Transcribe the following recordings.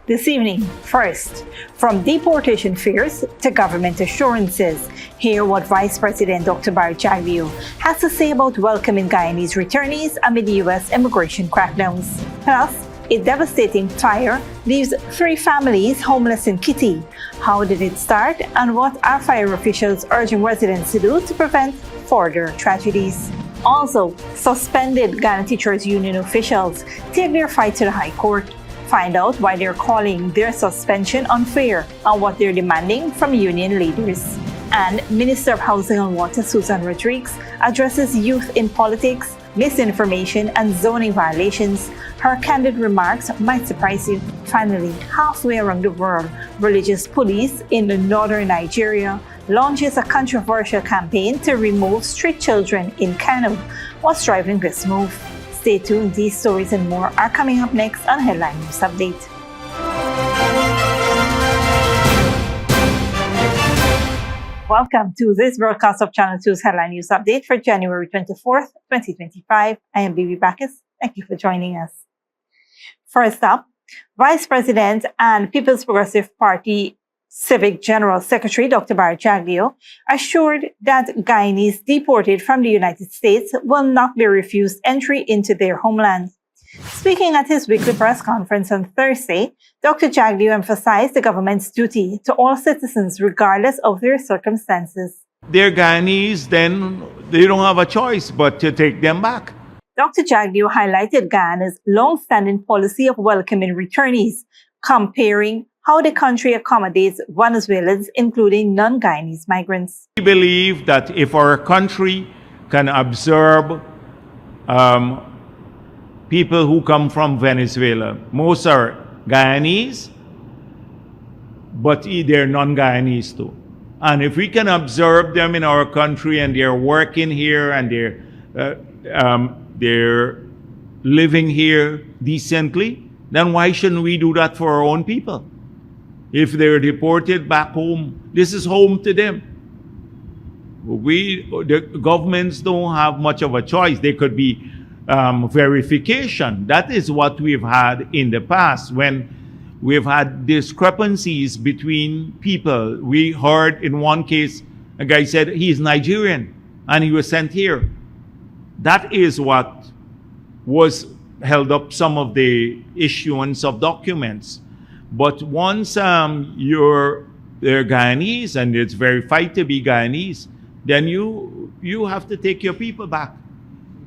This evening, first, from deportation fears to government assurances, hear what Vice President Dr. Barry Jagdeo has to say about welcoming Guyanese returnees amid U.S. immigration crackdowns. Plus, a devastating fire leaves 3 families homeless in Kitty. How did it start, and what are fire officials urging residents to do to prevent further tragedies? Also, suspended Ghana Teachers Union officials take their fight to the High Court. Find out why they're calling their suspension unfair and what they're demanding from union leaders. And Minister of Housing and Water Susan Rodriguez addresses youth in politics, misinformation, and zoning violations. Her candid remarks might surprise you. Finally, halfway around the world, religious police in northern Nigeria launches a controversial campaign to remove street children in Kano. What's driving this move? Stay tuned, these stories and more are coming up next on Headline News Update. Welcome to this broadcast of Channel 2's Headline News Update for January 24th, 2025. I am Bibi Bacchus. Thank you for joining us. First up, Vice President and People's Progressive Party Civic General Secretary Dr. Barry Jagdeo assured that Guyanese deported from the United States will not be refused entry into their homeland. Speaking at his weekly press conference on Thursday, Dr. Jagdeo emphasized the government's duty to all citizens regardless of their circumstances. They're Guyanese, then they don't have a choice but to take them back. Dr. Jagdeo highlighted Guyana's long-standing policy of welcoming returnees, comparing how the country accommodates Venezuelans, including non-Guyanese migrants. We believe that if our country can absorb people who come from Venezuela, most are Guyanese, but they're non-Guyanese too. And if we can absorb them in our country and they're working here and they're living here decently, then why shouldn't we do that for our own people? If they're deported back home, this is home to them. The governments don't have much of a choice. There could be verification. That is what we've had in the past when we've had discrepancies between people. We heard in one case, a guy said he's Nigerian and he was sent here. That is what was held up some of the issuance of documents. But once they're Guyanese and it's verified to be Guyanese, then you have to take your people back.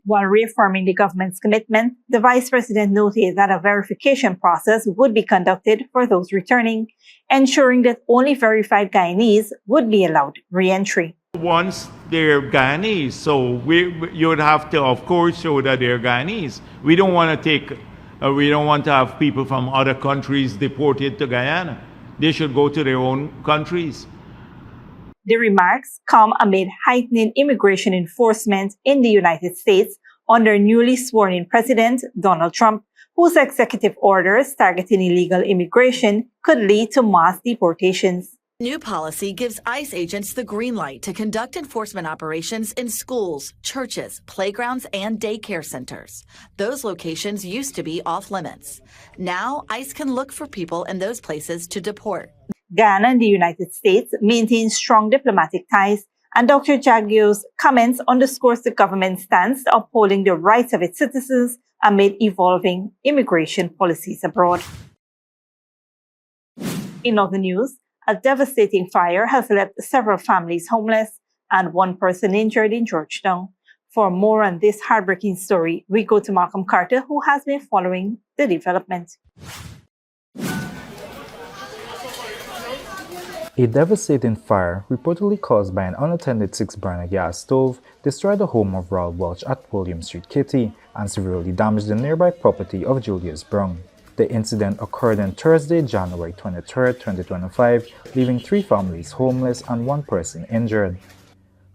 While reaffirming the government's commitment, the Vice President noted that a verification process would be conducted for those returning, ensuring that only verified Guyanese would be allowed re-entry. Once they're Guyanese, so you would have to, of course, show that they're Guyanese. We don't want to have people from other countries deported to Guyana. They should go to their own countries. The remarks come amid heightening immigration enforcement in the United States under newly sworn-in President Donald Trump, whose executive orders targeting illegal immigration could lead to mass deportations. New policy gives ICE agents the green light to conduct enforcement operations in schools, churches, playgrounds, and daycare centers. Those locations used to be off limits. Now, ICE can look for people in those places to deport. Ghana and the United States maintain strong diplomatic ties, and Dr. Jagdeo's comments underscores the government's stance to upholding the rights of its citizens amid evolving immigration policies abroad. In other news, a devastating fire has left several families homeless and one person injured in Georgetown. For more on this heartbreaking story, we go to Malcolm Carter, who has been following the development. A devastating fire, reportedly caused by an unattended 6-burner gas stove, destroyed the home of Raul Welch at William Street, Kitty, and severely damaged the nearby property of Julius Brown. The incident occurred on Thursday, January 23, 2025, leaving 3 families homeless and 1 person injured.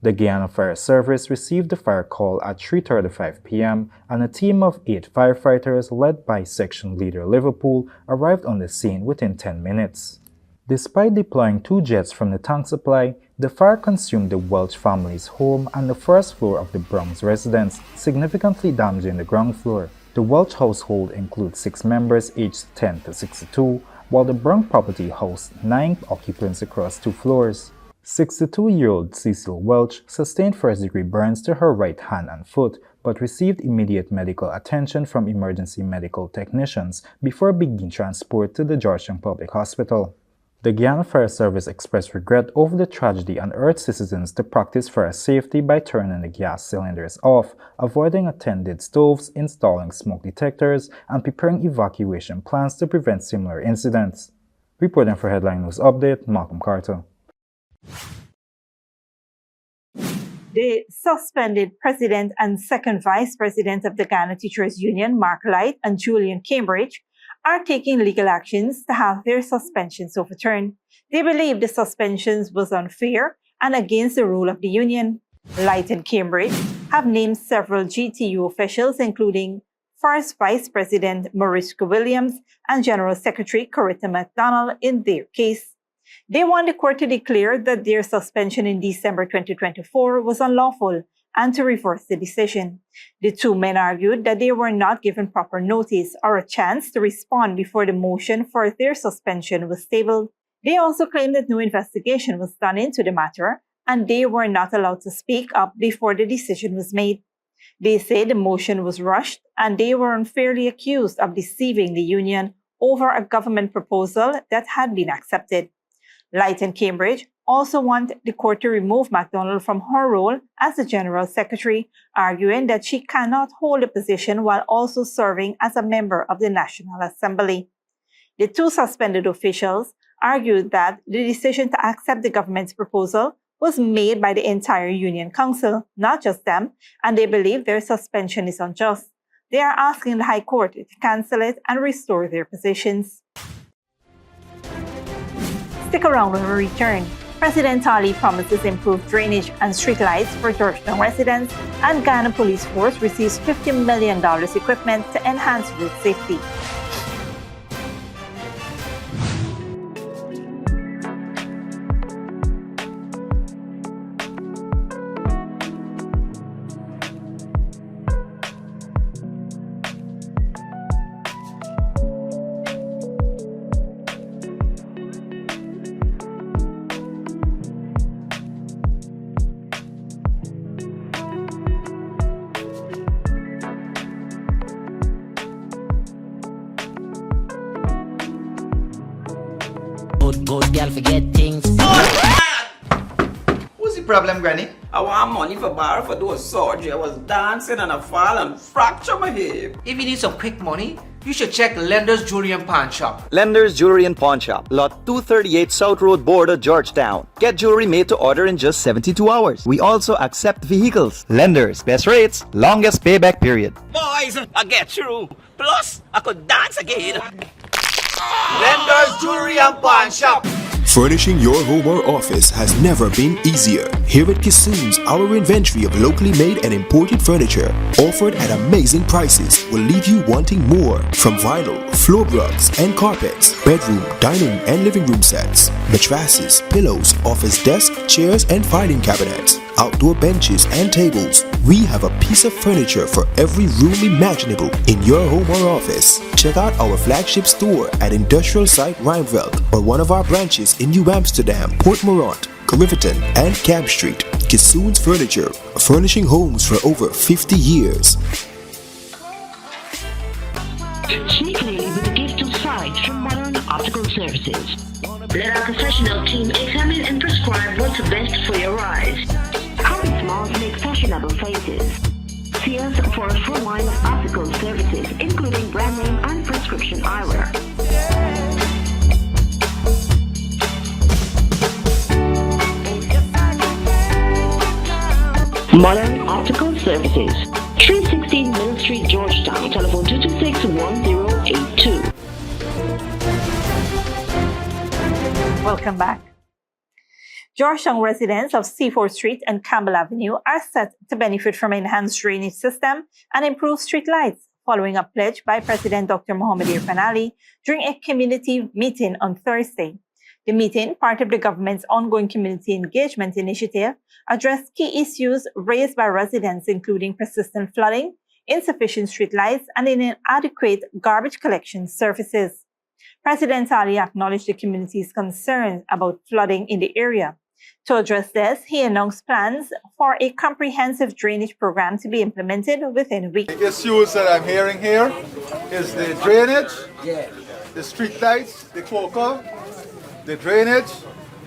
The Guyana Fire Service received the fire call at 3:35 p.m. and a team of 8 firefighters led by Section Leader Liverpool arrived on the scene within 10 minutes. Despite deploying 2 jets from the tank supply, the fire consumed the Welch family's home and the first floor of the Brown's residence, significantly damaging the ground floor. The Welch household includes 6 members aged 10 to 62, while the Brung property housed 9 occupants across 2 floors. 62-year-old Cecil Welch sustained first-degree burns to her right hand and foot, but received immediate medical attention from emergency medical technicians before being transported to the Georgetown Public Hospital. The Guyana Fire Service expressed regret over the tragedy and urged citizens to practice fire safety by turning the gas cylinders off, avoiding attended stoves, installing smoke detectors, and preparing evacuation plans to prevent similar incidents. Reporting for Headline News Update, Malcolm Carter. The suspended president and second vice president of the Ghana Teachers Union, Mark Light and Julian Cambridge, are taking legal actions to have their suspensions overturned. They believe the suspensions was unfair and against the rule of the union. Light and Cambridge have named several GTU officials, including First Vice President Mariska Williams and General Secretary Coretta McDonald, in their case. They want the court to declare that their suspension in December 2024 was unlawful and to reverse the decision. The two men argued that they were not given proper notice or a chance to respond before the motion for their suspension was tabled. They also claimed that no investigation was done into the matter and they were not allowed to speak up before the decision was made. They say the motion was rushed and they were unfairly accused of deceiving the union over a government proposal that had been accepted. Light and Cambridge also want the court to remove McDonald from her role as the General Secretary, arguing that she cannot hold a position while also serving as a member of the National Assembly. The two suspended officials argued that the decision to accept the government's proposal was made by the entire Union Council, not just them, and they believe their suspension is unjust. They are asking the High Court to cancel it and restore their positions. Stick around when we return. President Ali promises improved drainage and streetlights for Georgetown residents, and Ghana Police Force receives $50 million equipment to enhance road safety. Good girl forget things. What's the problem, Granny? I want money for borrow for doing surgery. I was dancing and I fall and fracture my hip. If you need some quick money, you should check Lender's Jewelry and Pawn Shop. Lender's Jewelry and Pawn Shop, Lot 238 South Road Border, Georgetown. Get jewelry made to order in just 72 hours. We also accept vehicles. Lender's, best rates, longest payback period. Boys, I get through. Plus, I could dance again. Lender's Jewelry and Pawn Shop. Furnishing your home or office has never been easier. Here at Kissoon's, our inventory of locally made and imported furniture, offered at amazing prices, will leave you wanting more. From vinyl, floor rugs and carpets, bedroom, dining and living room sets, mattresses, pillows, office desk, chairs and filing cabinets, outdoor benches and tables. We have a piece of furniture for every room imaginable in your home or office. Check out our flagship store at Industrial Site Rijnveld or one of our branches in New Amsterdam, Port Morant, Riverton and Camp Street. Kissoon's Furniture, furnishing homes for over 50 years. See clearly with a gift of sight from Modern Optical Services. Let our professional team examine and prescribe what's best for your eyes. Our smalls make fashionable faces. See us for a full line of optical services, including brand name and prescription eyewear. Modern Optical Services, 316 Mill Street, Georgetown. Telephone 226-1082. Welcome back. Georgetown residents of C4 Street and Campbell Avenue are set to benefit from enhanced drainage system and improved street lights, following a pledge by President Dr. Mohamed Irfan Ali during a community meeting on Thursday. The meeting, part of the government's ongoing community engagement initiative, addressed key issues raised by residents, including persistent flooding, insufficient street lights, and inadequate garbage collection services. President Ali acknowledged the community's concerns about flooding in the area. To address this, he announced plans for a comprehensive drainage program to be implemented within a week. The issues that I'm hearing here is the drainage, the street lights, the coca, the drainage,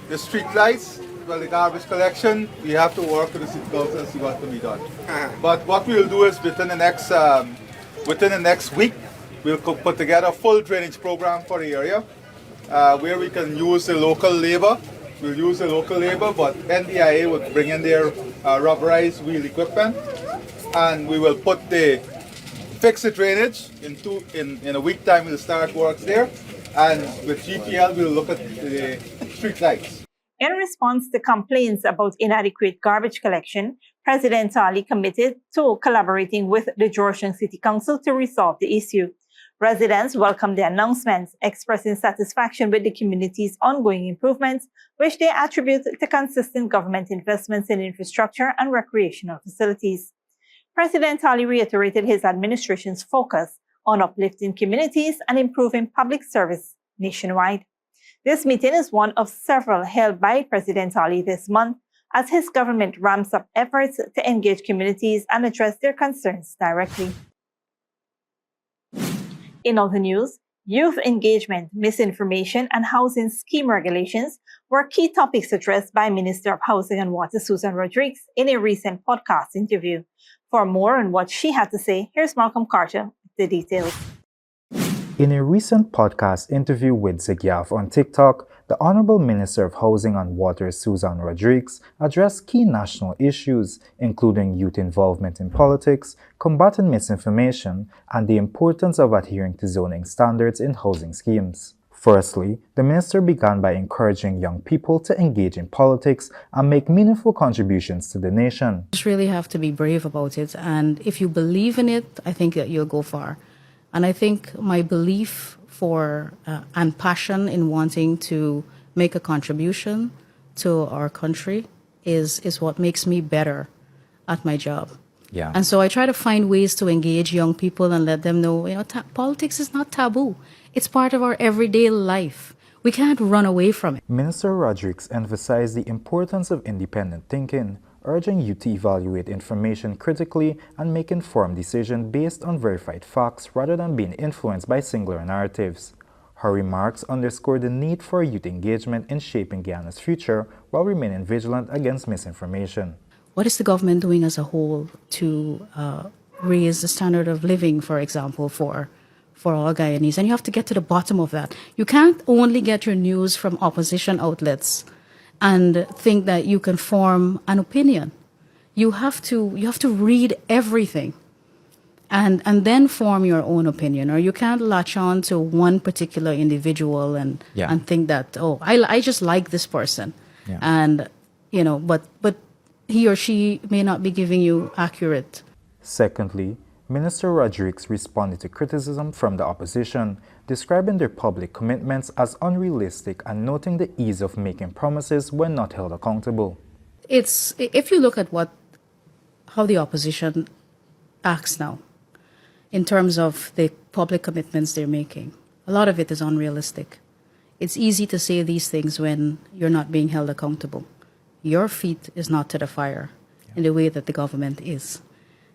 the street lights, well, the garbage collection. We have to work with the city council and see what can be done. But what we'll do is within the next week, we'll put together a full drainage program for the area where we can use the local labor. We'll use the local labor, but NDIA would bring in their rubberized wheel equipment, and we will fix the drainage in a week time. We'll start works there, and with GPL we'll look at the street lights. In response to complaints about inadequate garbage collection, President Ali committed to collaborating with the Georgetown City Council to resolve the issue. Residents welcomed the announcements, expressing satisfaction with the community's ongoing improvements, which they attribute to consistent government investments in infrastructure and recreational facilities. President Ali reiterated his administration's focus on uplifting communities and improving public service nationwide. This meeting is one of several held by President Ali this month as his government ramps up efforts to engage communities and address their concerns directly. In other news, youth engagement, misinformation, and housing scheme regulations were key topics addressed by Minister of Housing and Water Susan Rodriguez in a recent podcast interview. For more on what she had to say, here's Malcolm Carter with the details. In a recent podcast interview with Zigyaf on TikTok, the Honorable Minister of Housing and Water Susan Rodriguez addressed key national issues, including youth involvement in politics, combating misinformation, and the importance of adhering to zoning standards in housing schemes. Firstly, the minister began by encouraging young people to engage in politics and make meaningful contributions to the nation. You just really have to be brave about it, and if you believe in it, I think that you'll go far. And I think my belief and passion in wanting to make a contribution to our country is what makes me better at my job. Yeah. And so I try to find ways to engage young people and let them know, politics is not taboo. It's part of our everyday life. We can't run away from it. Minister Rodriguez emphasized the importance of independent thinking, urging you to evaluate information critically and make informed decisions based on verified facts rather than being influenced by singular narratives. Her remarks underscored the need for youth engagement in shaping Guyana's future while remaining vigilant against misinformation. What is the government doing as a whole to raise the standard of living, for example, for all Guyanese? And you have to get to the bottom of that. You can't only get your news from opposition outlets and think that you can form an opinion. You have to read everything and then form your own opinion, or you can't latch on to one particular individual and think that, I just like this person. Yeah. And but he or she may not be giving you accurate. Secondly, Minister Rodriguez responded to criticism from the opposition, describing their public commitments as unrealistic and noting the ease of making promises when not held accountable. If you look at how the opposition acts now, in terms of the public commitments they're making, a lot of it is unrealistic. It's easy to say these things when you're not being held accountable. Your feet is not to the fire in the way that the government is.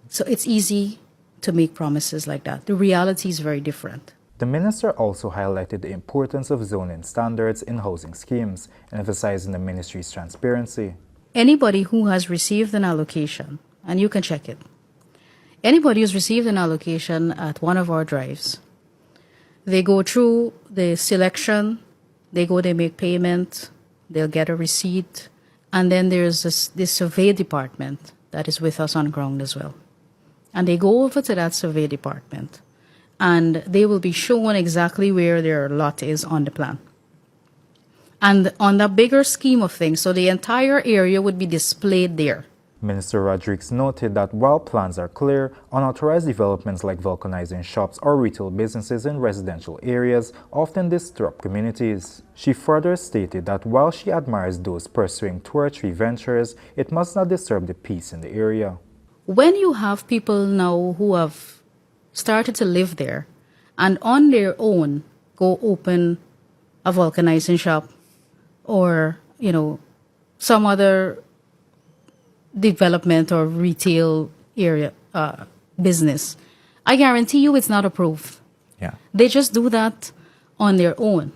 So it's easy to make promises like that. The reality is very different. The minister also highlighted the importance of zoning standards in housing schemes, emphasizing the ministry's transparency. Anybody who has received an allocation, and you can check it, anybody who's received an allocation at one of our drives, they go through the selection, they make payment, they'll get a receipt, and then there's this survey department that is with us on ground as well. And they go over to that survey department, and they will be shown exactly where their lot is on the plan. And on the bigger scheme of things, so the entire area would be displayed there. Minister Rodriguez noted that while plans are clear, unauthorized developments like vulcanizing shops or retail businesses in residential areas often disrupt communities. She further stated that while she admires those pursuing 2 or 3 ventures, it must not disturb the peace in the area. When you have people now who have started to live there and on their own go open a vulcanizing shop or, some other development or retail area business, I guarantee you it's not approved. Yeah. They just do that on their own.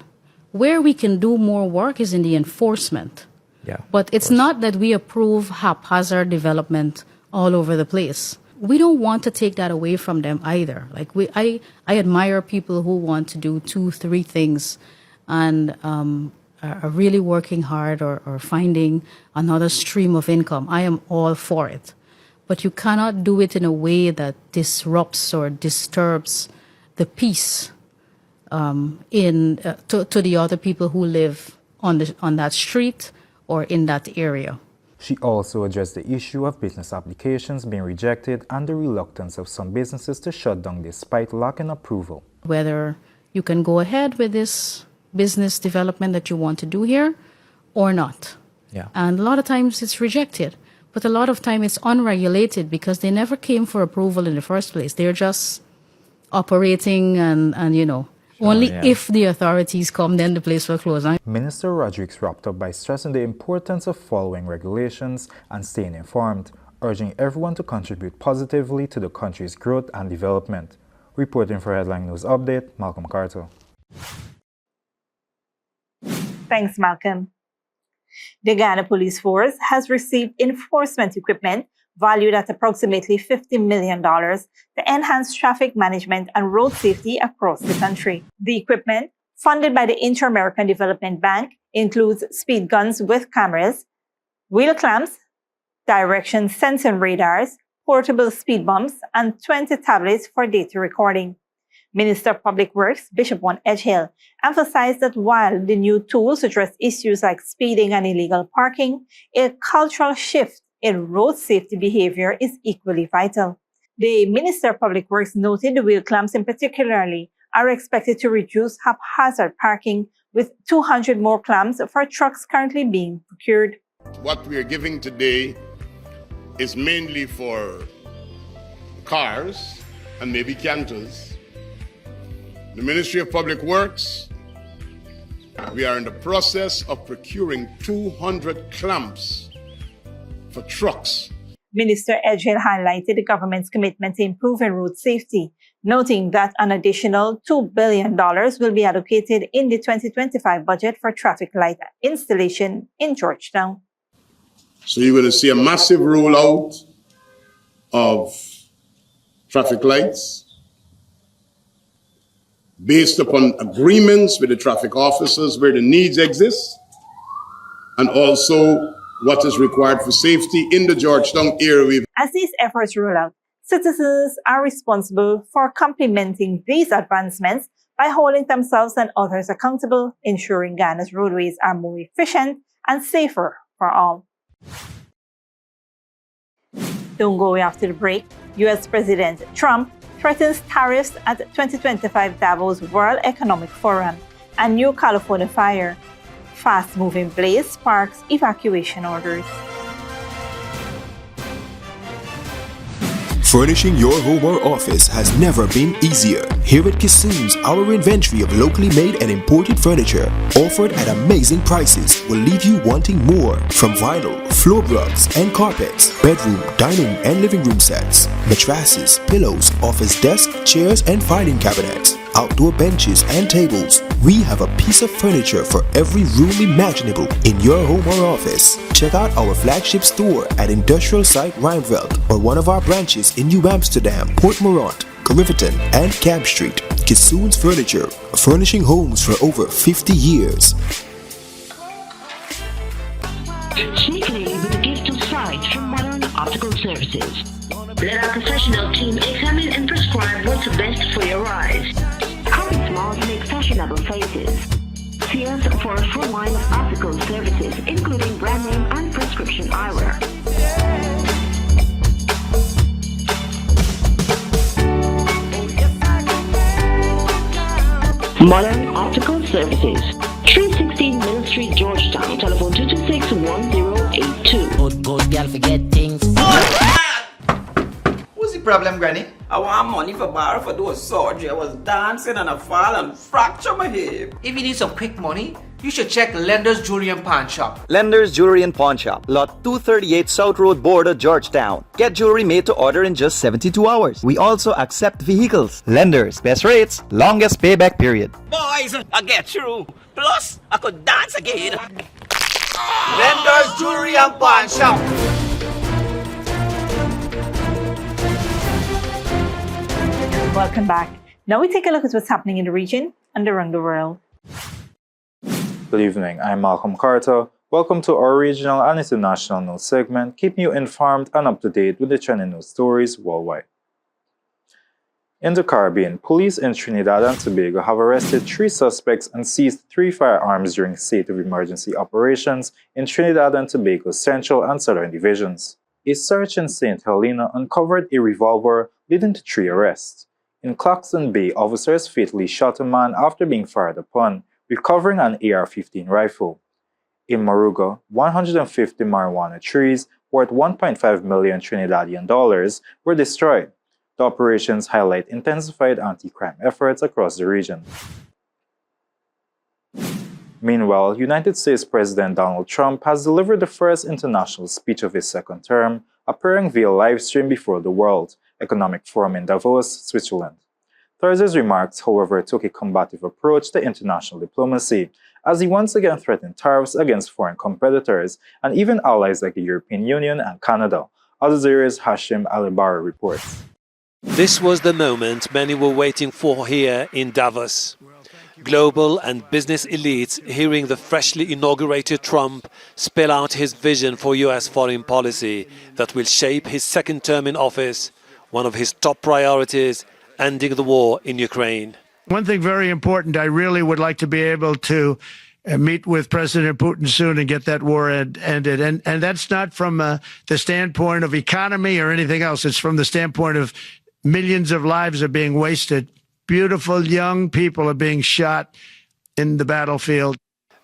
Where we can do more work is in the enforcement. Yeah. But it's not that we approve haphazard development all over the place. We don't want to take that away from them either. Like I admire people who want to do 2-3 things and are really working hard or finding another stream of income. I am all for it. But you cannot do it in a way that disrupts or disturbs the peace to the other people who live on that street or in that area. She also addressed the issue of business applications being rejected and the reluctance of some businesses to shut down despite lacking approval. Whether you can go ahead with this business development that you want to do here or not. Yeah. And a lot of times it's rejected, but a lot of time it's unregulated because they never came for approval in the first place. They're just operating and only if the authorities come, then the place will close. Minister Rodriguez wrapped up by stressing the importance of following regulations and staying informed, urging everyone to contribute positively to the country's growth and development. Reporting for Headline News Update, Malcolm Carter. Thanks, Malcolm. The Ghana Police Force has received enforcement equipment valued at approximately $50 million to enhance traffic management and road safety across the country. The equipment, funded by the Inter-American Development Bank, includes speed guns with cameras, wheel clamps, direction sensing radars, portable speed bumps, and 20 tablets for data recording. Minister of Public Works, Bishop One Edgehill, emphasized that while the new tools address issues like speeding and illegal parking, a cultural shift in road safety behavior is equally vital. The Minister of Public Works noted the wheel clamps in particularly are expected to reduce haphazard parking, with 200 more clamps for trucks currently being procured. What we are giving today is mainly for cars and maybe canters. The Ministry of Public Works, we are in the process of procuring 200 clamps for trucks. Minister Edgehill highlighted the government's commitment to improving road safety, noting that an additional $2 billion will be allocated in the 2025 budget for traffic light installation in Georgetown. So you're going to see a massive rollout of traffic lights based upon agreements with the traffic officers where the needs exist, and also what is required for safety in the Georgetown area. As these efforts roll out, citizens are responsible for complementing these advancements by holding themselves and others accountable, ensuring Ghana's roadways are more efficient and safer for all. Don't go away after the break. U.S. President Trump threatens tariffs at 2025 Davos World Economic Forum, and new California fire. Fast-moving blaze sparks evacuation orders. Furnishing your home or office has never been easier. Here at Kissoon's, our inventory of locally made and imported furniture, offered at amazing prices, will leave you wanting more. From vinyl, floor rugs and carpets, bedroom, dining and living room sets, mattresses, pillows, office desk, chairs and filing cabinets, outdoor benches and tables. We have a piece of furniture for every room imaginable in your home or office. Check out our flagship store at Industrial Site Rijnveld or one of our branches in New Amsterdam, Port Morant, Riverton and Camp Street. Kissoon's Furniture, furnishing homes for over 50 years. Sneakily with a gift of sight from Modern Optical Services. Let our professional team examine and prescribe what's best for your eyes. Common smiles make fashionable faces. See us for a full line of optical services, including brand name and prescription eyewear. Modern Optical Services, 316 Mill Street, Georgetown. Telephone 226-1082. Good girl forget things. Who's the problem, Granny? I want money for borrow for those surgery. I was dancing and I fall and fracture my hip. If you need some quick money, you should check Lender's Jewelry and Pawn Shop. Lender's Jewelry and Pawn Shop, lot 238 South Road, Border, Georgetown. Get jewelry made to order in just 72 hours. We also accept vehicles. Lender's, best rates, longest payback period. Boys, I get through. Plus, I could dance again. Lender's Jewelry and Pawn Shop. Welcome back. Now we take a look at what's happening in the region and around the world. Good evening, I'm Malcolm Carter. Welcome to our regional and international news segment, keeping you informed and up to date with the trending news stories worldwide. In the Caribbean, police in Trinidad and Tobago have arrested 3 suspects and seized 3 firearms during state of emergency operations in Trinidad and Tobago's central and southern divisions. A search in St. Helena uncovered a revolver, leading to 3 arrests. In Claxton Bay, officers fatally shot a man after being fired upon, recovering an AR-15 rifle. In Moruga, 150 marijuana trees worth 1.5 million Trinidadian dollars were destroyed. The operations highlight intensified anti-crime efforts across the region. Meanwhile, United States President Donald Trump has delivered the first international speech of his second term, appearing via live stream before the World Economic Forum in Davos, Switzerland. Thursday's remarks, however, took a combative approach to international diplomacy, as he once again threatened tariffs against foreign competitors and even allies like the European Union and Canada. Al Jazeera's Hashim Alibari reports. This was the moment many were waiting for here in Davos. Global and business elites hearing the freshly inaugurated Trump spell out his vision for US foreign policy that will shape his second term in office, one of his top priorities, ending the war in Ukraine. One thing very important, I really would like to be able to meet with President Putin soon and get that war ended. And that's not from the standpoint of economy or anything else. It's from the standpoint of millions of lives are being wasted. Beautiful young people are being shot in the battlefield.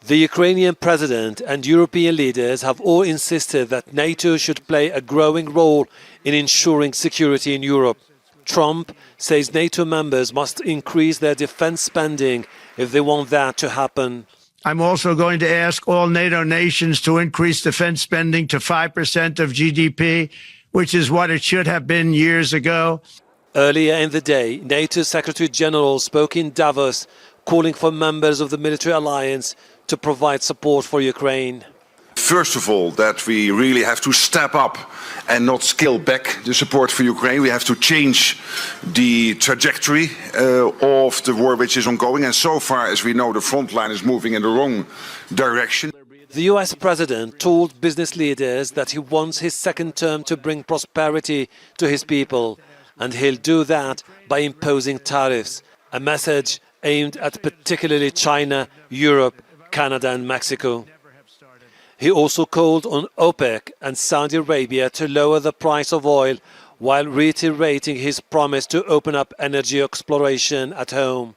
The Ukrainian president and European leaders have all insisted that NATO should play a growing role in ensuring security in Europe. Trump says NATO members must increase their defense spending if they want that to happen. I'm also going to ask all NATO nations to increase defense spending to 5% of GDP, which is what it should have been years ago. Earlier in the day, NATO Secretary General spoke in Davos, calling for members of the military alliance to provide support for Ukraine. First of all, that we really have to step up and not scale back the support for Ukraine. We have to change the trajectory of the war which is ongoing. And so far as we know, the front line is moving in the wrong direction. The US president told business leaders that he wants his second term to bring prosperity to his people. And he'll do that by imposing tariffs, a message aimed at particularly China, Europe, Canada and Mexico. He also called on OPEC and Saudi Arabia to lower the price of oil while reiterating his promise to open up energy exploration at home.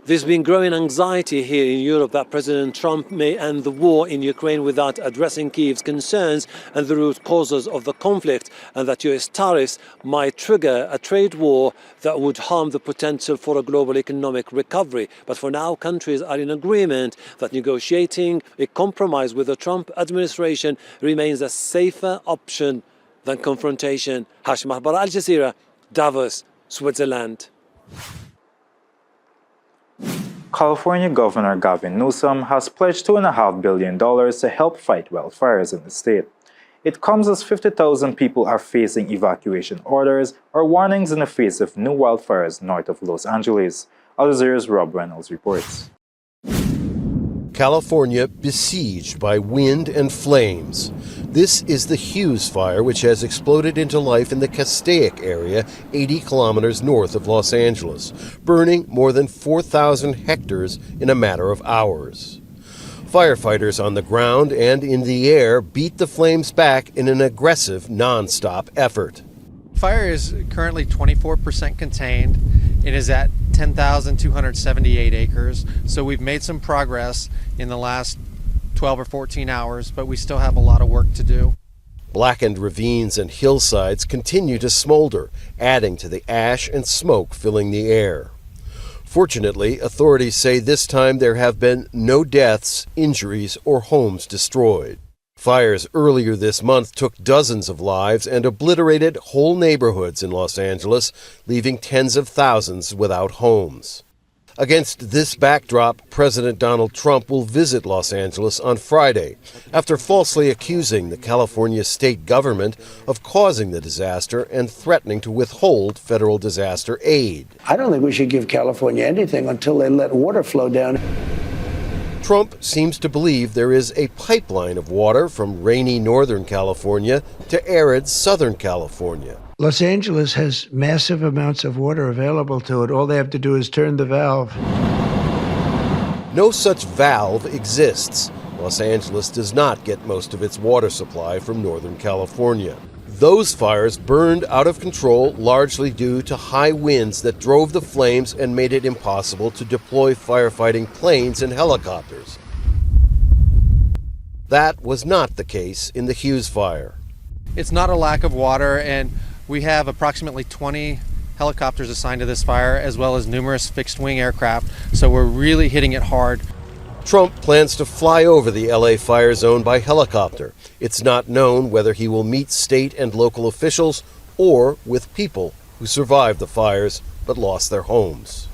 There's been growing anxiety here in Europe that President Trump may end the war in Ukraine without addressing Kyiv's concerns and the root causes of the conflict, and that US tariffs might trigger a trade war that would harm the potential for a global economic recovery. But for now, countries are in agreement that negotiating a compromise with the Trump administration remains a safer option than confrontation. Hashim Alibari, Al Jazeera, Davos, Switzerland. California Governor Gavin Newsom has pledged $2.5 billion to help fight wildfires in the state. It comes as 50,000 people are facing evacuation orders or warnings in the face of new wildfires north of Los Angeles. Al Jazeera's Rob Reynolds reports. California besieged by wind and flames. This is the Hughes fire, which has exploded into life in the Castaic area, 80 kilometers north of Los Angeles, burning more than 4,000 hectares in a matter of hours. Firefighters on the ground and in the air beat the flames back in an aggressive, non-stop effort. Fire is currently 24% contained. It is at 10,278 acres, so we've made some progress in the last 12 or 14 hours, but we still have a lot of work to do. Blackened ravines and hillsides continue to smolder, adding to the ash and smoke filling the air. Fortunately, authorities say this time there have been no deaths, injuries, or homes destroyed. Fires earlier this month took dozens of lives and obliterated whole neighborhoods in Los Angeles, leaving tens of thousands without homes. Against this backdrop, President Donald Trump will visit Los Angeles on Friday after falsely accusing the California state government of causing the disaster and threatening to withhold federal disaster aid. I don't think we should give California anything until they let water flow down. Trump seems to believe there is a pipeline of water from rainy Northern California to arid Southern California. Los Angeles has massive amounts of water available to it. All they have to do is turn the valve. No such valve exists. Los Angeles does not get most of its water supply from Northern California. Those fires burned out of control largely due to high winds that drove the flames and made it impossible to deploy firefighting planes and helicopters. That was not the case in the Hughes fire. It's not a lack of water, and we have approximately 20 helicopters assigned to this fire, as well as numerous fixed-wing aircraft, so we're really hitting it hard. Trump plans to fly over the LA fire zone by helicopter. It's not known whether he will meet state and local officials or with people who survived the fires but lost their homes.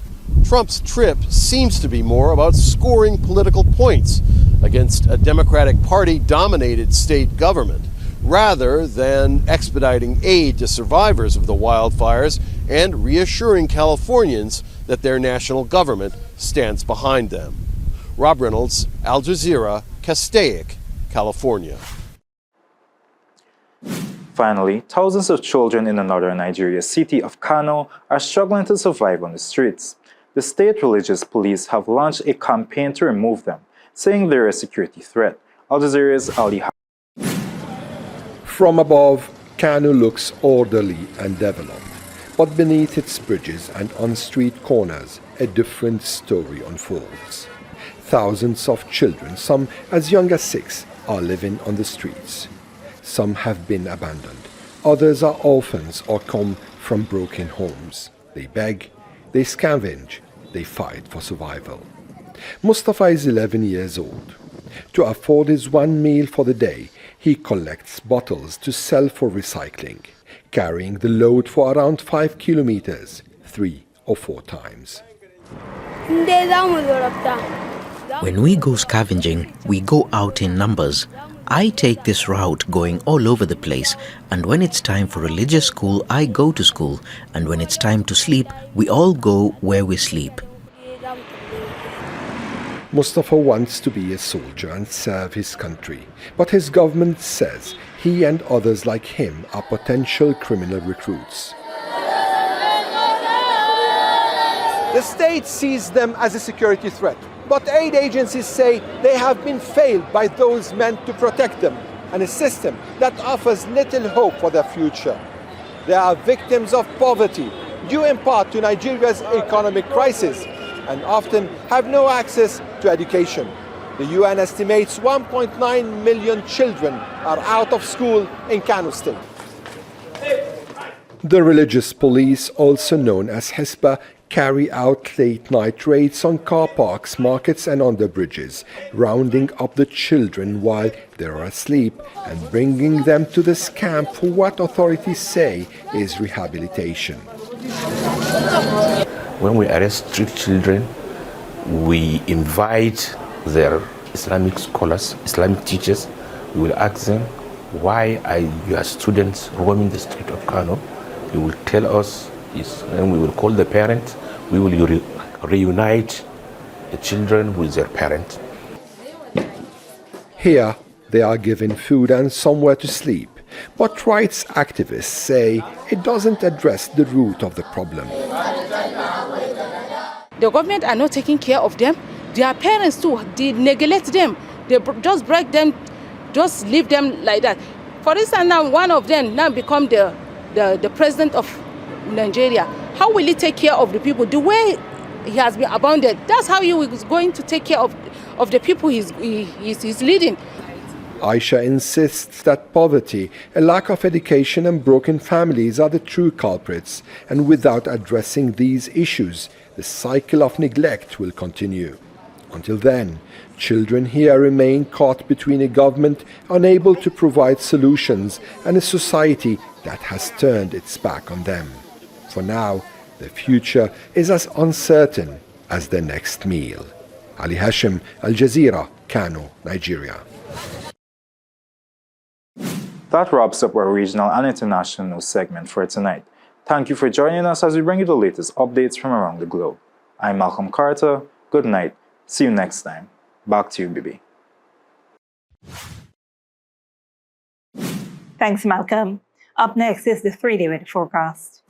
Trump's trip seems to be more about scoring political points against a Democratic Party-dominated state government, rather than expediting aid to survivors of the wildfires and reassuring Californians that their national government stands behind them. Rob Reynolds, Al Jazeera, Castaic, California. Finally, thousands of children in the northern Nigeria city of Kano are struggling to survive on the streets. The state religious police have launched a campaign to remove them, saying they're a security threat. Al Jazeera's Ali. From above, Kano looks orderly and developed, but beneath its bridges and on street corners, a different story unfolds. Thousands of children, some as young as 6, are living on the streets. Some have been abandoned. Others are orphans or come from broken homes. They beg, they scavenge, they fight for survival. Mustafa is 11 years old. To afford his one meal for the day, he collects bottles to sell for recycling, carrying the load for around 5 kilometers, 3 or 4 times. When we go scavenging, we go out in numbers. I take this route going all over the place, and when it's time for religious school, I go to school, and when it's time to sleep, we all go where we sleep. Mustafa wants to be a soldier and serve his country, but his government says he and others like him are potential criminal recruits. The state sees them as a security threat, but aid agencies say they have been failed by those meant to protect them, and a system that offers little hope for their future. They are victims of poverty, due in part to Nigeria's economic crisis, and often have no access to education. The UN estimates 1.9 million children are out of school in Kano State. The religious police, also known as Hisba, carry out late-night raids on car parks, markets and under bridges, rounding up the children while they are asleep and bringing them to this camp for what authorities say is rehabilitation. When we arrest street children, we invite their Islamic scholars, Islamic teachers. We will ask them, why are your students roaming the street of Kano? They will tell us, and we will call the parents. We will reunite the children with their parents. Here, they are given food and somewhere to sleep. But rights activists say it doesn't address the root of the problem. The government are not taking care of them. Their parents too, they neglect them. They just break them, just leave them like that. For instance, now one of them now become the president of Nigeria. How will he take care of the people? The way he has been abandoned, that's how he is going to take care of the people he's leading. Aisha insists that poverty, a lack of education and broken families are the true culprits, and without addressing these issues, the cycle of neglect will continue. Until then, children here remain caught between a government unable to provide solutions and a society that has turned its back on them. For now, their future is as uncertain as their next meal. Ali Hashim, Al Jazeera, Kano, Nigeria. That wraps up our regional and international news segment for tonight. Thank you for joining us as we bring you the latest updates from around the globe. I'm Malcolm Carter. Good night. See you next time. Back to you, Bibi. Thanks, Malcolm. Up next is the 3-day weather forecast.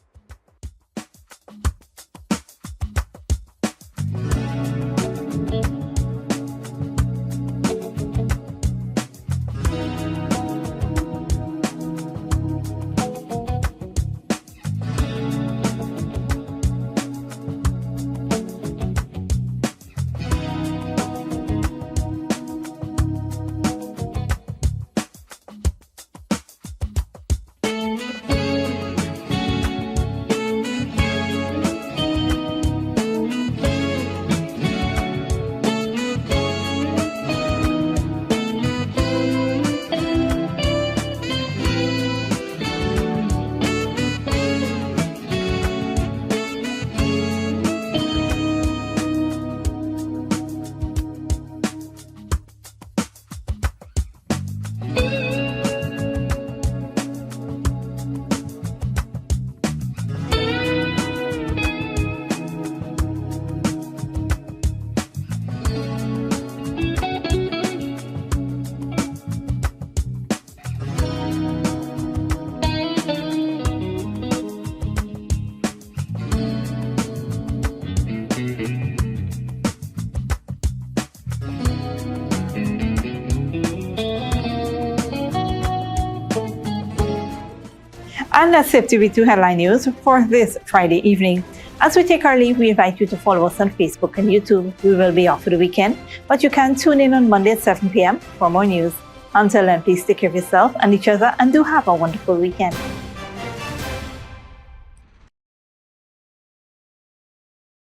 And that's it to be 2 headline news for this Friday evening. As we take our leave, we invite you to follow us on Facebook and YouTube. We will be off for the weekend, but you can tune in on Monday at 7 p.m. for more news. Until then, please take care of yourself and each other and do have a wonderful weekend.